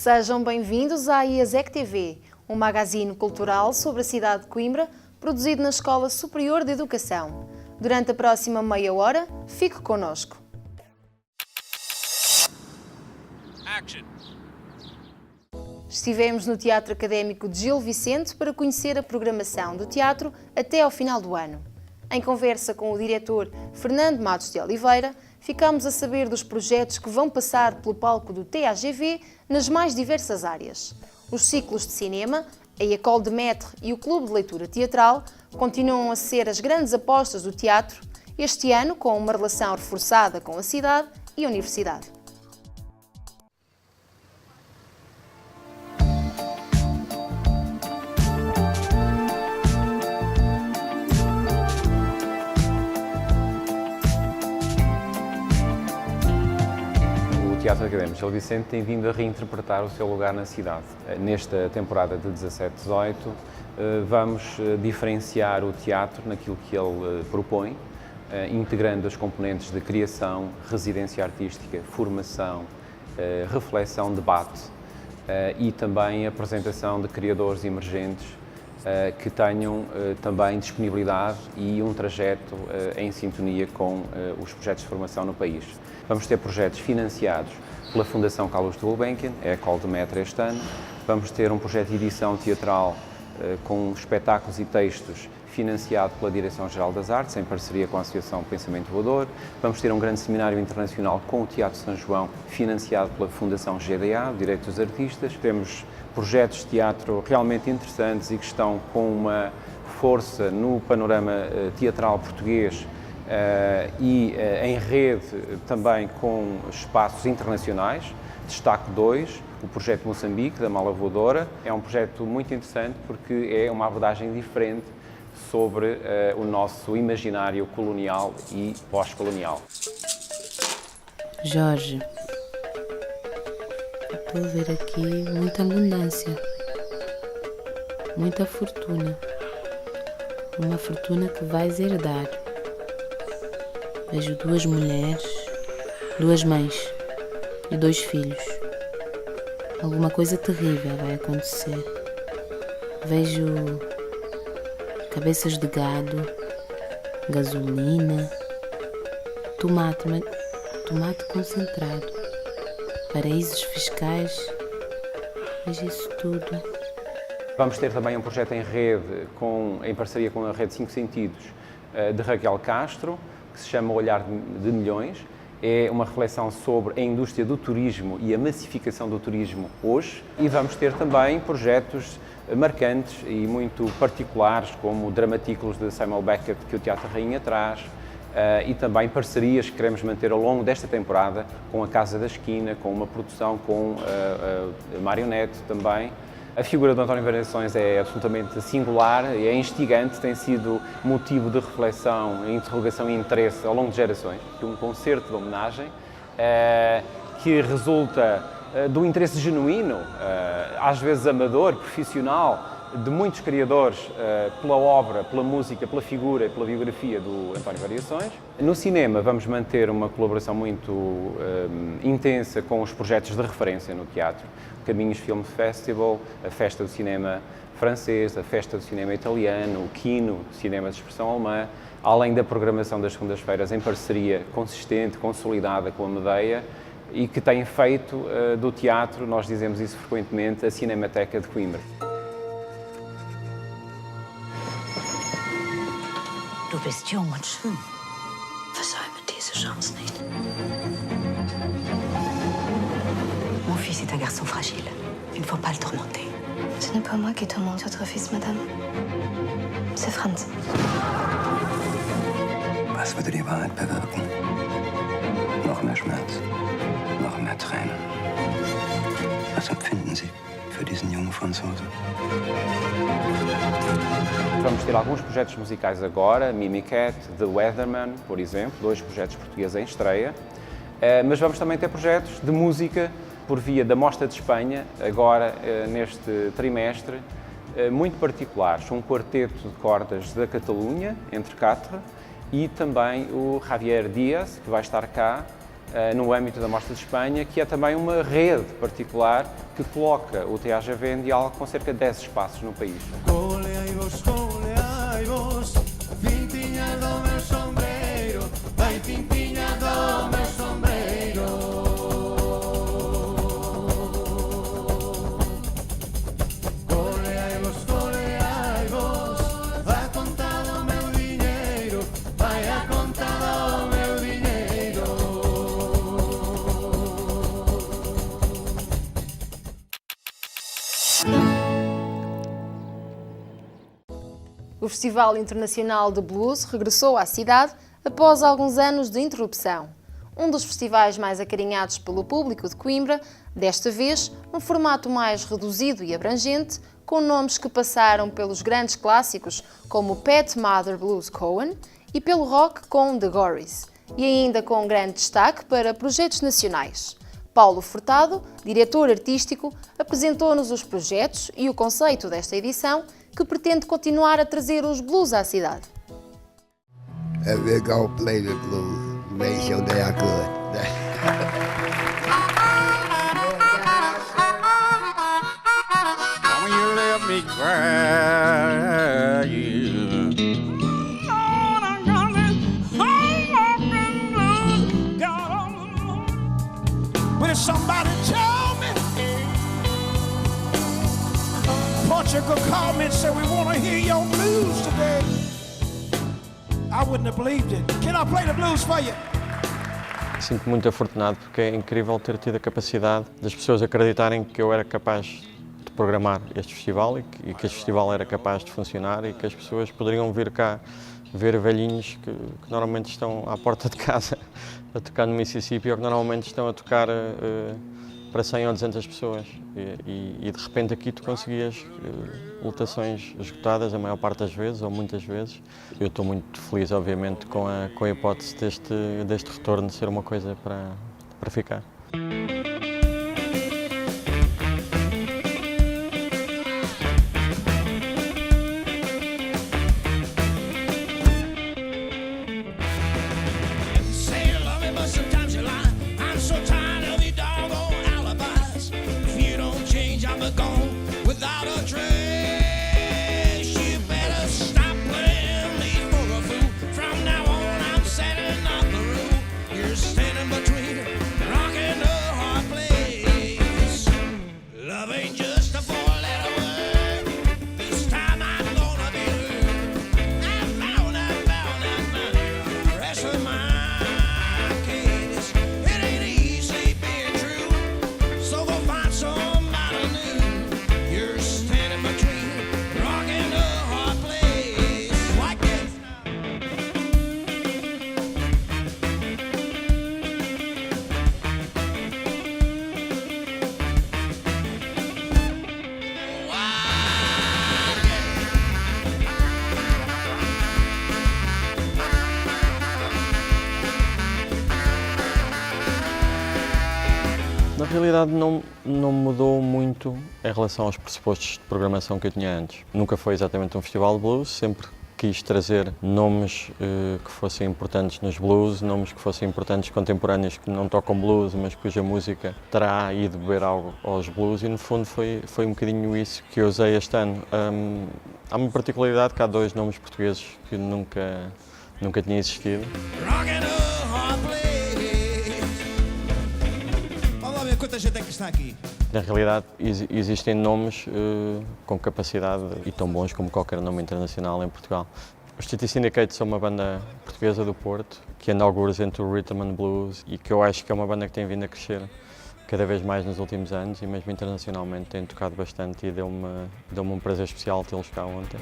Sejam bem-vindos à IASEC TV, um magazine cultural sobre a cidade de Coimbra, produzido na Escola Superior de Educação. Durante a próxima meia hora, fique connosco. Estivemos no Teatro Académico de Gil Vicente para conhecer a programação do teatro até ao final do ano. Em conversa com o diretor Fernando Matos de Oliveira, ficámos a saber dos projetos que vão passar pelo palco do TAGV nas mais diversas áreas. Os ciclos de cinema, a École de Maître e o Clube de Leitura Teatral continuam a ser as grandes apostas do teatro, este ano com uma relação reforçada com a cidade e a universidade. O Teatro Académico de Gil Vicente tem vindo a reinterpretar o seu lugar na cidade. Nesta temporada de 17-18, vamos diferenciar o teatro naquilo que ele propõe, integrando as componentes de criação, residência artística, formação, reflexão, debate e também apresentação de criadores emergentes que tenham também disponibilidade e um trajeto em sintonia com os projetos de formação no país. Vamos ter projetos financiados pela Fundação Carlos Gulbenkian, é a École de Maître este ano. Vamos ter um projeto de edição teatral com espetáculos e textos financiado pela Direção-Geral das Artes, em parceria com a Associação Pensamento Voador. Vamos ter um grande seminário internacional com o Teatro São João, financiado pela Fundação GDA, Direitos dos Artistas. Temos projetos de teatro realmente interessantes e que estão com uma força no panorama teatral português e em rede também com espaços internacionais. Destaco dois: o projeto Moçambique, da Mala Voadora. É um projeto muito interessante porque é uma abordagem diferente sobre o nosso imaginário colonial e pós-colonial. Jorge, estou a ver aqui muita abundância, muita fortuna, uma fortuna que vais herdar. Vejo duas mulheres, duas mães e dois filhos. Alguma coisa terrível vai acontecer. Vejo cabeças de gado, gasolina, tomate concentrado, paraísos fiscais. Vejo isso tudo. Vamos ter também um projeto em rede, em parceria com a Rede 5 Sentidos, de Raquel Castro, que se chama Olhar de Milhões. É uma reflexão sobre a indústria do turismo e a massificação do turismo hoje. E vamos ter também projetos marcantes e muito particulares, como dramatículos de Samuel Beckett, que o Teatro Rainha traz, e também parcerias que queremos manter ao longo desta temporada com a Casa da Esquina, com uma produção com a Marionete também. A figura do António Variações é absolutamente singular, é instigante, tem sido motivo de reflexão, interrogação e interesse ao longo de gerações. Um concerto de homenagem que resulta do interesse genuíno, às vezes amador, profissional, de muitos criadores pela obra, pela música, pela figura e pela biografia do António Variações. No cinema vamos manter uma colaboração muito intensa com os projetos de referência no teatro. O Caminhos Film Festival, a Festa do Cinema Francês, a Festa do Cinema Italiano, o Kino, Cinema de Expressão Alemã, além da programação das segundas-feiras em parceria consistente, consolidada com a Medeia, e que tem feito do teatro, nós dizemos isso frequentemente, a Cinemateca de Coimbra. Du bist jung und schön. Versäume diese Chance nicht. Mon fils est un garçon fragile. Il ne faut pas le tourmenter. Ce n'est pas moi qui tourmente votre fils, madame. C'est Franz. Was würde die Wahrheit bewirken? Noch mehr Schmerz, noch mehr Tränen. Was empfinden Sie für diesen jungen Franzosen? Vamos ter alguns projetos musicais agora, Mimicat, The Weatherman, por exemplo, dois projetos portugueses em estreia, mas vamos também ter projetos de música por via da Mostra de Espanha, agora neste trimestre, muito particulares. Um quarteto de cordas da Catalunha, entre quatre, e também o Javier Diaz, que vai estar cá, no âmbito da Mostra de Espanha, que é também uma rede particular que coloca o TGV em diálogo com cerca de 10 espaços no país. O Festival Internacional de Blues regressou à cidade após alguns anos de interrupção. Um dos festivais mais acarinhados pelo público de Coimbra, desta vez num formato mais reduzido e abrangente, com nomes que passaram pelos grandes clássicos como Pat Mother Blues Cohen e pelo rock com The Gorys, e ainda com grande destaque para projetos nacionais. Paulo Furtado, diretor artístico, apresentou-nos os projetos e o conceito desta edição, que pretende continuar a trazer os blues à cidade. We're gonna play the blues, make sure they are good. When you let me cry, Lord, I'm gonna blues, God on. Will somebody tell me? Portugal called me and said, we want to hear your blues today. I wouldn't have believed it. Can I play the blues for you? Sinto-me muito afortunado porque é incrível ter tido a capacidade das pessoas acreditarem que eu era capaz de programar este festival e que este festival era capaz de funcionar e que as pessoas poderiam vir cá ver velhinhos que normalmente estão à porta de casa a tocar no Mississippi ou que normalmente estão a tocar para 100 ou 200 pessoas e de repente aqui tu conseguias lotações esgotadas a maior parte das vezes ou muitas vezes. Eu estou muito feliz, obviamente, com a hipótese deste retorno ser uma coisa para ficar. Na realidade não mudou muito em relação aos pressupostos de programação que eu tinha antes. Nunca foi exatamente um festival de blues, sempre quis trazer nomes que fossem importantes nos blues, nomes que fossem importantes contemporâneos que não tocam blues, mas cuja música terá ido beber algo aos blues e no fundo foi um bocadinho isso que eu usei este ano. Há uma particularidade que há 2 nomes portugueses que nunca tinha existido. Quanta gente é que está aqui? Na realidade, existem nomes com capacidade e tão bons como qualquer nome internacional em Portugal. Os City Syndicate são uma banda portuguesa do Porto, que anda algures entre o rhythm and blues e que eu acho que é uma banda que tem vindo a crescer cada vez mais nos últimos anos e mesmo internacionalmente tem tocado bastante e deu-me um prazer especial tê-los cá ontem.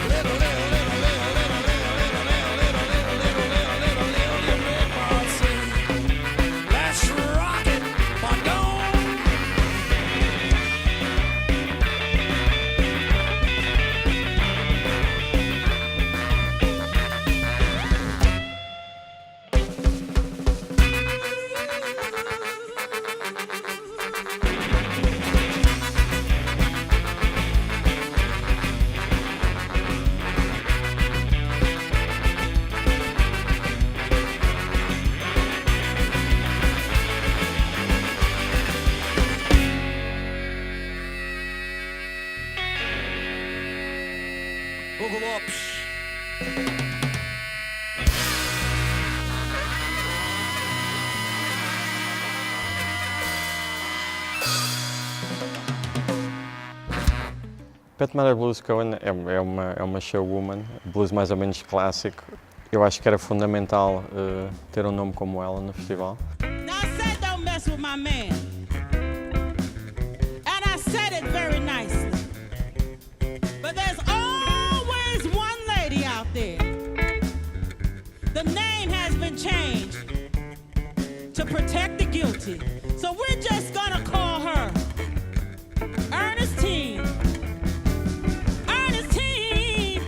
Little Pat Mother Blues Cohen é uma showwoman, blues mais ou menos clássico. Eu acho que era fundamental ter um nome como ela no festival. Now I said don't mess with my man. And I said it very nicely. But there's always one lady out there. The name has been changed to protect the guilty. So we're just gonna call her Ernestine. Ernestine,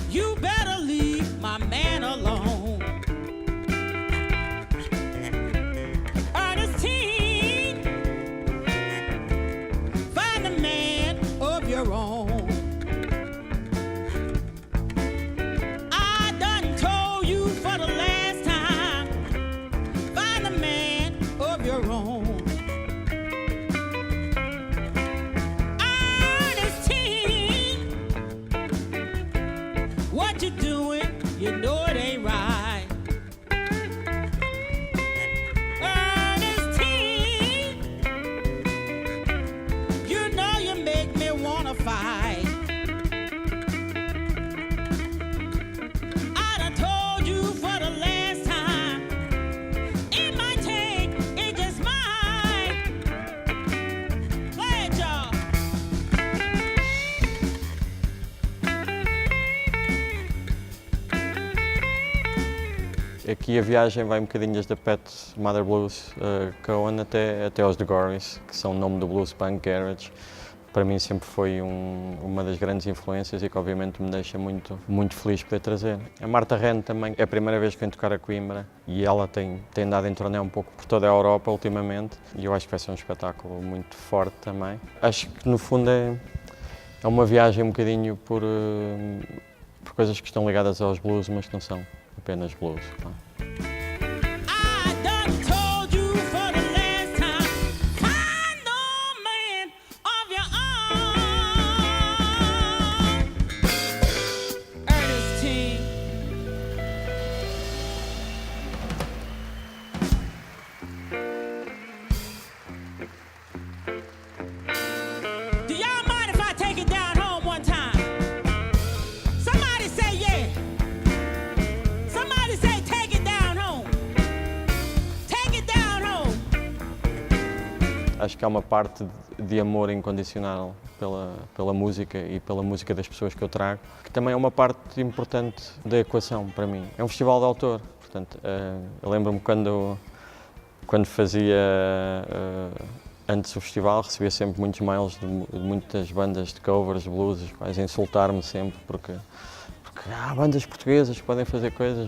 you better leave my man alone. Ernestine, find a man of your own. I done told you for the last time, find a man of your own. Ernestine, what you doing? You know it ain't right. Ernestine, you know you make me wanna fight. I done told you for the last time, it might take, it just might. Play it, y'all. Aqui a viagem vai um bocadinho desde a Pat Mother Blues Cohen até aos The Gorys, que são o nome do blues punk garage. Para mim sempre foi uma das grandes influências e que obviamente me deixa muito feliz poder trazer. A Martha Renn também é a primeira vez que vem tocar a Coimbra e ela tem dado em turnê um pouco por toda a Europa ultimamente e eu acho que vai ser um espetáculo muito forte também. Acho que no fundo é uma viagem um bocadinho por coisas que estão ligadas aos blues, mas que não são apenas blues. Claro. I done told you for the last time, find a man of your own. Ernestine. Do y'all mind if I take it down home one time? Somebody say yeah. Somebody say take it down home. Take it down home. Acho que há uma parte de amor incondicional pela música e pela música das pessoas que eu trago, que também é uma parte importante da equação para mim. É um festival de autor, portanto, eu lembro-me quando fazia antes o festival, recebia sempre muitos mails de muitas bandas de covers de blues, quase a insultar-me sempre, porque há bandas portuguesas que podem fazer coisas,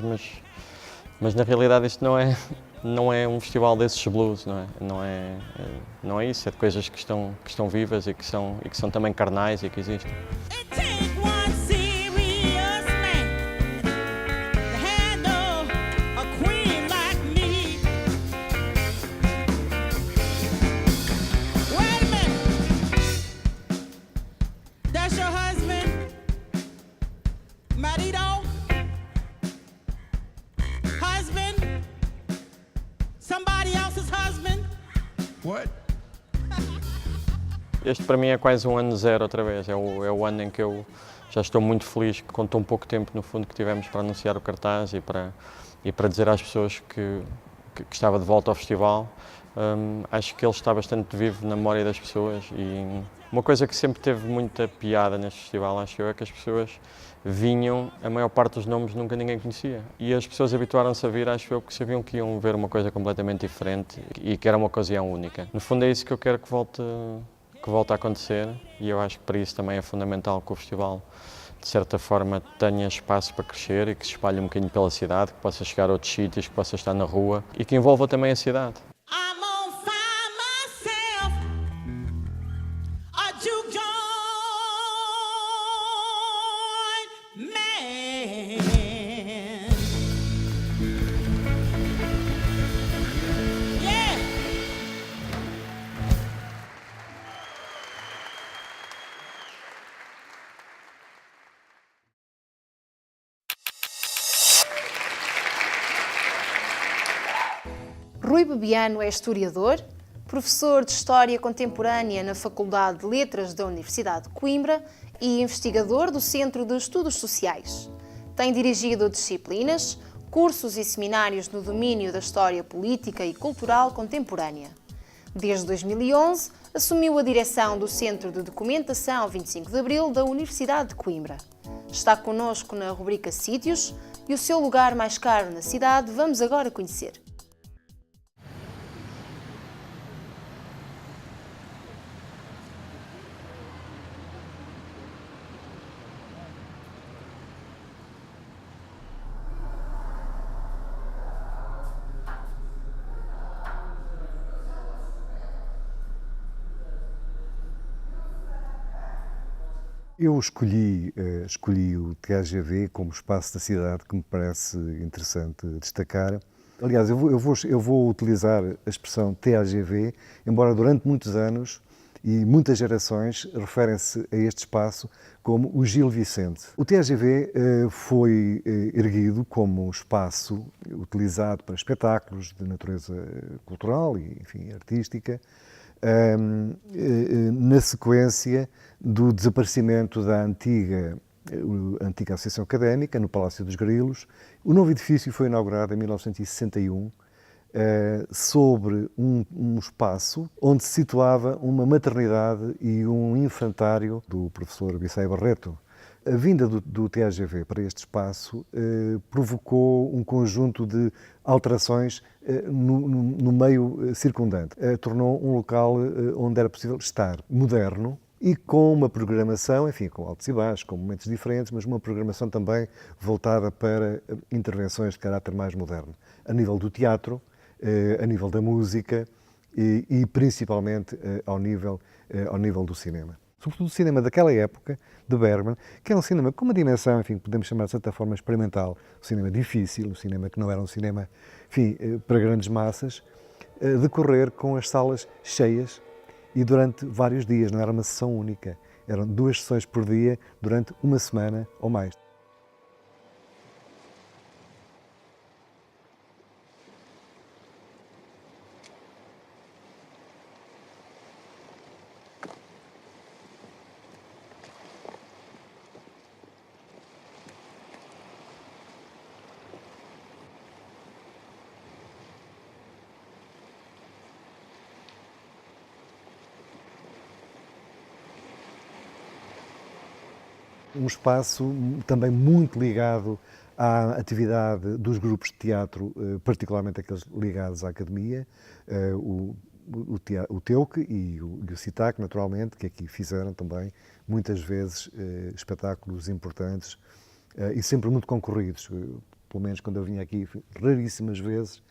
mas na realidade isto não é um festival desses blues, não é isso, é de coisas que estão vivas e que são também carnais e que existem. It take one serious man to handle a queen like me. Wait a minute. That's your husband? Marido? Husband? Somebody else's husband? What? Este para mim é quase um ano zero outra vez, é o ano em que eu já estou muito feliz com tão pouco tempo no fundo que tivemos para anunciar o cartaz e para dizer às pessoas que estava de volta ao festival. Acho que ele está bastante vivo na memória das pessoas e uma coisa que sempre teve muita piada neste festival, acho eu, é que as pessoas vinham, a maior parte dos nomes nunca ninguém conhecia. E as pessoas habituaram-se a vir, acho eu, que sabiam que iam ver uma coisa completamente diferente e que era uma ocasião única. No fundo é isso que eu quero que volte a acontecer e eu acho que para isso também é fundamental que o festival, de certa forma, tenha espaço para crescer e que se espalhe um bocadinho pela cidade, que possa chegar a outros sítios, que possa estar na rua e que envolva também a cidade. I'm gonna find myself a juke joint man. Yeah. Rui Bebiano é historiador, professor de História Contemporânea na Faculdade de Letras da Universidade de Coimbra e investigador do Centro de Estudos Sociais. Tem dirigido disciplinas, cursos e seminários no domínio da história política e cultural contemporânea. Desde 2011, assumiu a direção do Centro de Documentação 25 de Abril da Universidade de Coimbra. Está connosco na rubrica Sítios e o seu lugar mais caro na cidade vamos agora conhecer. Eu escolhi o TAGV como espaço da cidade que me parece interessante destacar. Aliás, eu vou utilizar a expressão TAGV, embora durante muitos anos e muitas gerações referem-se a este espaço como o Gil Vicente. O TAGV foi erguido como um espaço utilizado para espetáculos de natureza cultural e, enfim, artística, na sequência do desaparecimento da antiga Associação Académica, no Palácio dos Grilos. O novo edifício foi inaugurado em 1961, sobre um espaço onde se situava uma maternidade e um infantário do professor Bissai Barreto. A vinda do TAGV para este espaço provocou um conjunto de alterações no meio circundante. Tornou um local onde era possível estar moderno e com uma programação, enfim, com altos e baixos, com momentos diferentes, mas uma programação também voltada para intervenções de caráter mais moderno, a nível do teatro, a nível da música e principalmente ao nível do cinema. Sobretudo o cinema daquela época, de Bergman, que era um cinema com uma dimensão, enfim, podemos chamar de certa forma experimental, um cinema difícil, um cinema que não era um cinema, enfim, para grandes massas, decorrer com as salas cheias e durante vários dias, não era uma sessão única, eram 2 sessões por dia durante uma semana ou mais. Um espaço também muito ligado à atividade dos grupos de teatro, particularmente aqueles ligados à academia, o TEUC e o CITAC, naturalmente, que aqui fizeram também muitas vezes espetáculos importantes e sempre muito concorridos. Pelo menos quando eu vinha aqui, raríssimas vezes,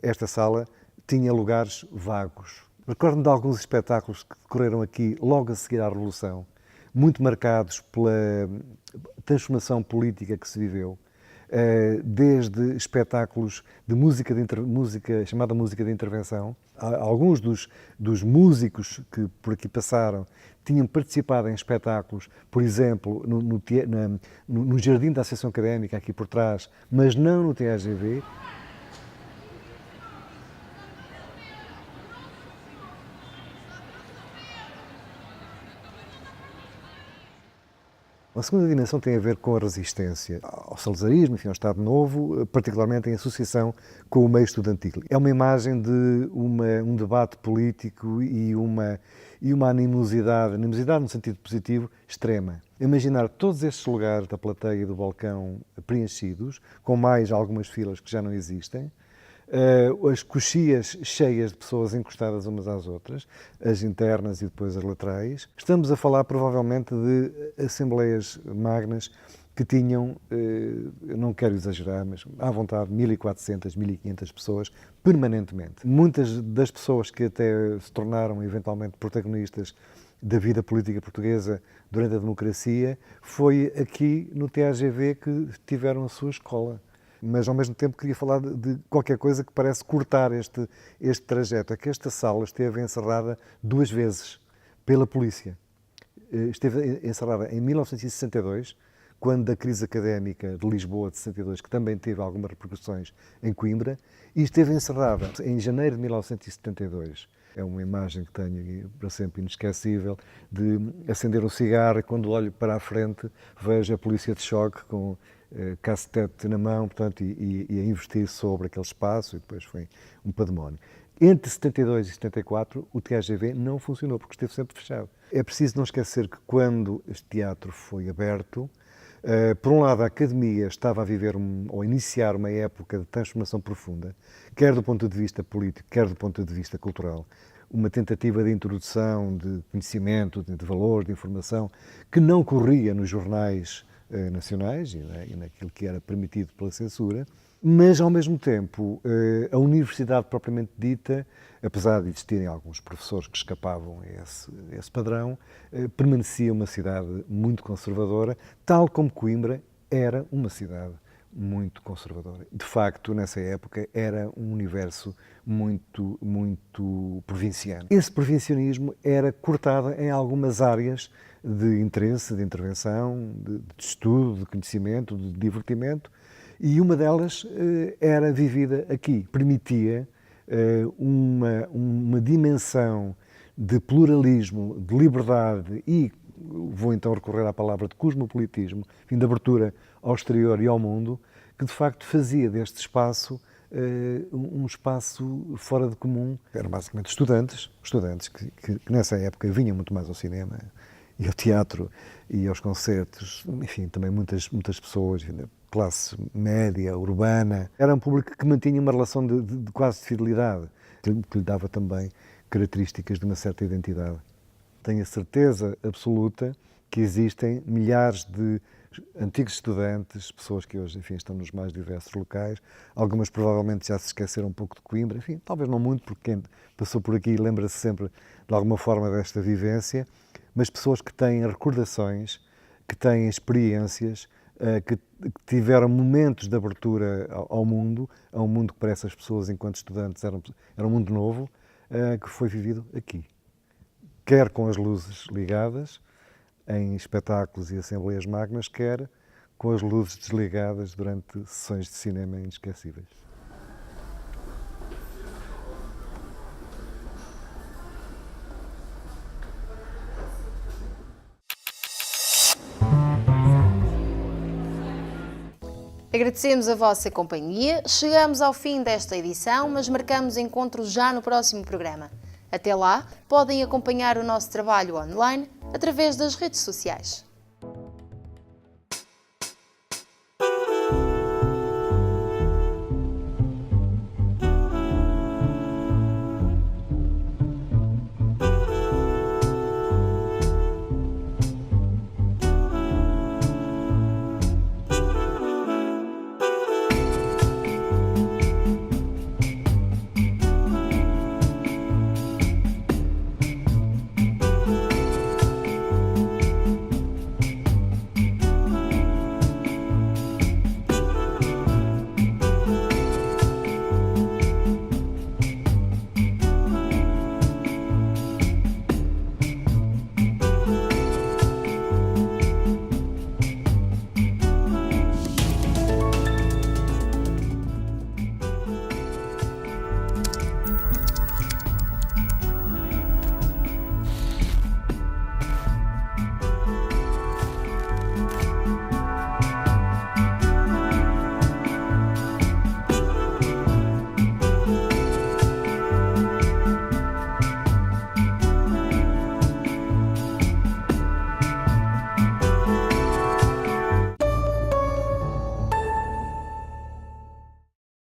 esta sala tinha lugares vagos. Recordo-me de alguns espetáculos que decorreram aqui logo a seguir à Revolução, muito marcados pela transformação política que se viveu, desde espetáculos de música chamada música de intervenção. Alguns dos músicos que por aqui passaram tinham participado em espetáculos, por exemplo, no Jardim da Associação Académica, aqui por trás, mas não no TAGV. A segunda dimensão tem a ver com a resistência ao salazarismo, enfim, ao Estado Novo, particularmente em associação com o meio estudantil. É uma imagem de um debate político e uma animosidade no sentido positivo, extrema. Imaginar todos estes lugares da plateia e do balcão preenchidos, com mais algumas filas que já não existem, as coxias cheias de pessoas encostadas umas às outras, as internas e depois as laterais. Estamos a falar provavelmente de assembleias magnas que tinham, eu não quero exagerar, mas à vontade 1.400, 1.500 pessoas permanentemente. Muitas das pessoas que até se tornaram eventualmente protagonistas da vida política portuguesa durante a democracia, foi aqui no TAGV que tiveram a sua escola. Mas ao mesmo tempo queria falar de qualquer coisa que parece cortar este trajeto. É que esta sala esteve encerrada 2 vezes pela polícia. Esteve encerrada em 1962, quando da crise académica de Lisboa de 62, que também teve algumas repercussões em Coimbra, e esteve encerrada em janeiro de 1972. É uma imagem que tenho para sempre inesquecível, de acender um cigarro e quando olho para a frente vejo a polícia de choque com cacetete na mão, portanto, e a investir sobre aquele espaço, e depois foi um pandemónio. Entre 72 e 74, o TGV não funcionou, porque esteve sempre fechado. É preciso não esquecer que quando este teatro foi aberto, por um lado a Academia estava a viver ou a iniciar uma época de transformação profunda, quer do ponto de vista político, quer do ponto de vista cultural, uma tentativa de introdução de conhecimento, de valor, de informação, que não corria nos jornais nacionais e naquilo que era permitido pela censura, mas, ao mesmo tempo, a universidade propriamente dita, apesar de existirem alguns professores que escapavam a esse padrão, permanecia uma cidade muito conservadora, tal como Coimbra era uma cidade muito conservadora. De facto, nessa época, era um universo muito, muito provinciano. Esse provincianismo era cortado em algumas áreas de interesse, de intervenção, de estudo, de conhecimento, de divertimento, e uma delas era vivida aqui. Permitia uma dimensão de pluralismo, de liberdade e, vou então recorrer à palavra de cosmopolitismo, de abertura ao exterior e ao mundo, que de facto fazia deste espaço um espaço fora de comum. Eram basicamente estudantes que nessa época vinham muito mais ao cinema e ao teatro e aos concertos, enfim, também muitas pessoas, enfim, da classe média, urbana. Era um público que mantinha uma relação de quase de fidelidade, que lhe dava também características de uma certa identidade. Tenho a certeza absoluta que existem milhares de antigos estudantes, pessoas que hoje, enfim, estão nos mais diversos locais. Algumas provavelmente já se esqueceram um pouco de Coimbra, enfim, talvez não muito, porque quem passou por aqui lembra-se sempre de alguma forma desta vivência, mas pessoas que têm recordações, que têm experiências, que tiveram momentos de abertura ao mundo, a um mundo que para essas pessoas, enquanto estudantes, era um mundo novo, que foi vivido aqui. Quer com as luzes ligadas, em espetáculos e assembleias magnas, quer com as luzes desligadas durante sessões de cinema inesquecíveis. Agradecemos a vossa companhia, chegamos ao fim desta edição, mas marcamos encontro já no próximo programa. Até lá, podem acompanhar o nosso trabalho online através das redes sociais.